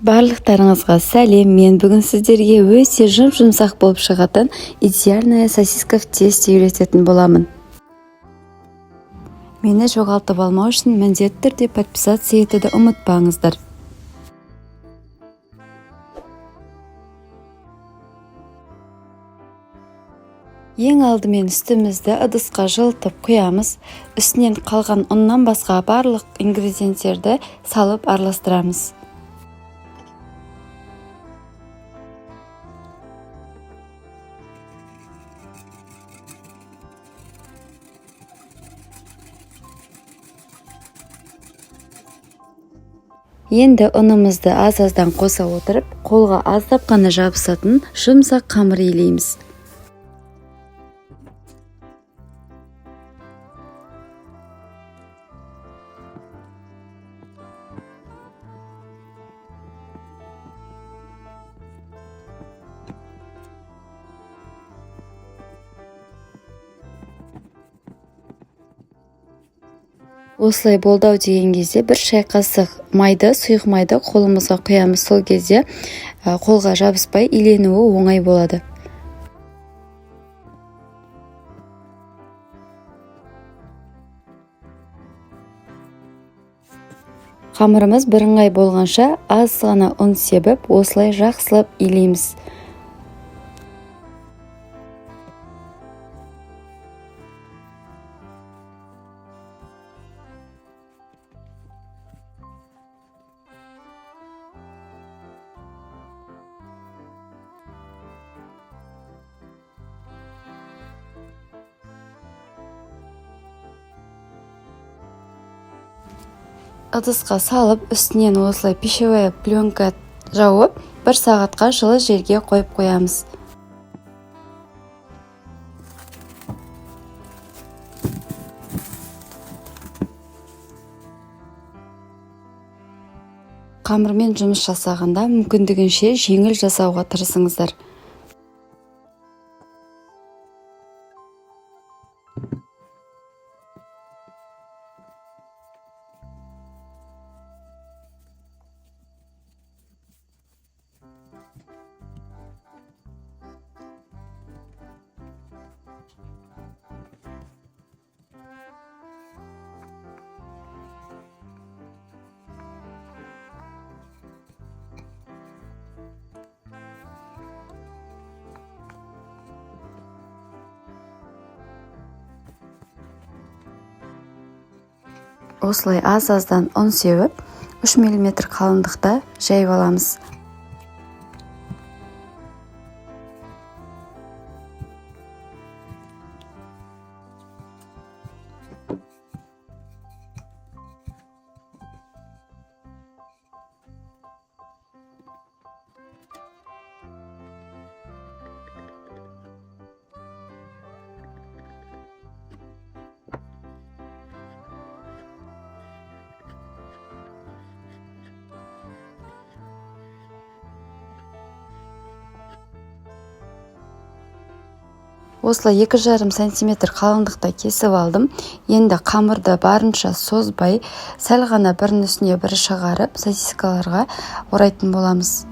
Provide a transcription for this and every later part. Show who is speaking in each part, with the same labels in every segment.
Speaker 1: Барлықтарыңызға сәлем. Мен бүгін сіздерге өте жұмсақ болып шығатын идеальная сосиска в тесте үйрететін боламын. Мені жоғалтып алмау үшін міндетті түрде подписаться етуді ұмытпаңыздар. Ең алдымен үстімізді ыдысқа жылытып құямыз. Үстінен қалған ұннан басқа барлық ингредиенттерді салып араластырамыз. Енді ұнымызды аз-аздан қоса отырып, қолға аздап қана жабысатын жұмсақ қамыр илейміз. Осылай болдау деген кезде бір шай қасық майды, сұйық майды қолымызға құямыз. Сол кезде қолға жабыспай иленуі оңай болады. Қамырымыз бірыңғай болғанша аз ғана ұн себіп, осылай жақсылап илейміз. Ыдысқа салып, үстінен осылай пищевая пленка жауып, 1 сағатқа жылы жерге қойып қоямыз. Қамырмен жұмыс жасағанда мүмкіндігінше жеңіл жасауға тырысыңыздар. Осылай аз-аздан ұн сеуіп, 3 мм қалыңдықта жайып аламыз. Осылай 2,5 см қалыңдықта кесіп алдым. Енді қамырды барынша созбай, сәл ғана бірінің үстіне бірі шығарып, сосискаларға орайтын боламыз.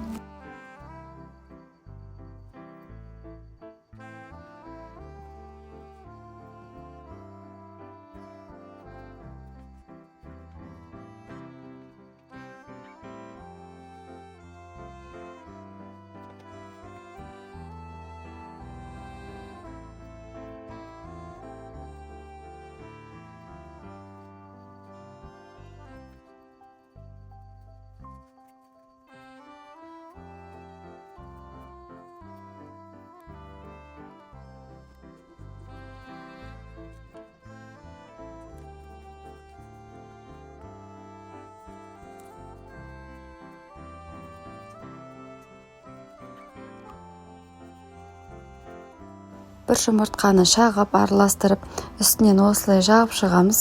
Speaker 1: Бір жұмыртқаны шағып, араластырып, үстінен осылай жағып шығамыз.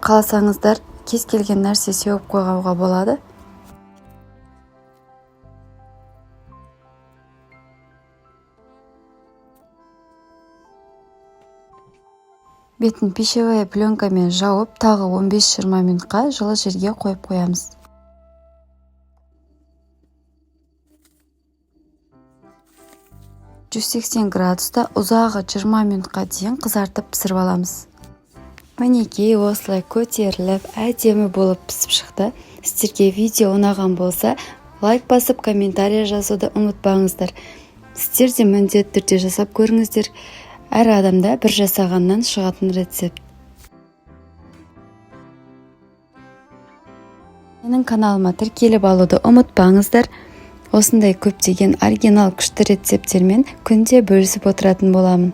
Speaker 1: Қаласаңыздар, кез келген нәрсе сеуіп қойғанға болады. Бетін пищевая пленкамен жауып, тағы 15-20 минутқа жылы жерге қойып қоямыз. 180 градуста ұзағы 20 минутқа дейін қызартып пісіріп аламыз. Мінекей осылай көтеріліп, әдемі болып пісіп шықты. Сіздерге видео ұнаған болса, лайк басып, комментарий жазуды ұмытпаңыздар. Сіздер де міндетті түрде жасап көріңіздер. Әр адамда бір жасағаннан шығатын рецепт. Менің каналыма тіркеліп алуды ұмытпаңыздар. Осындай көптеген оригинал күшті рецептермен күнде бөлісіп отыратын боламын.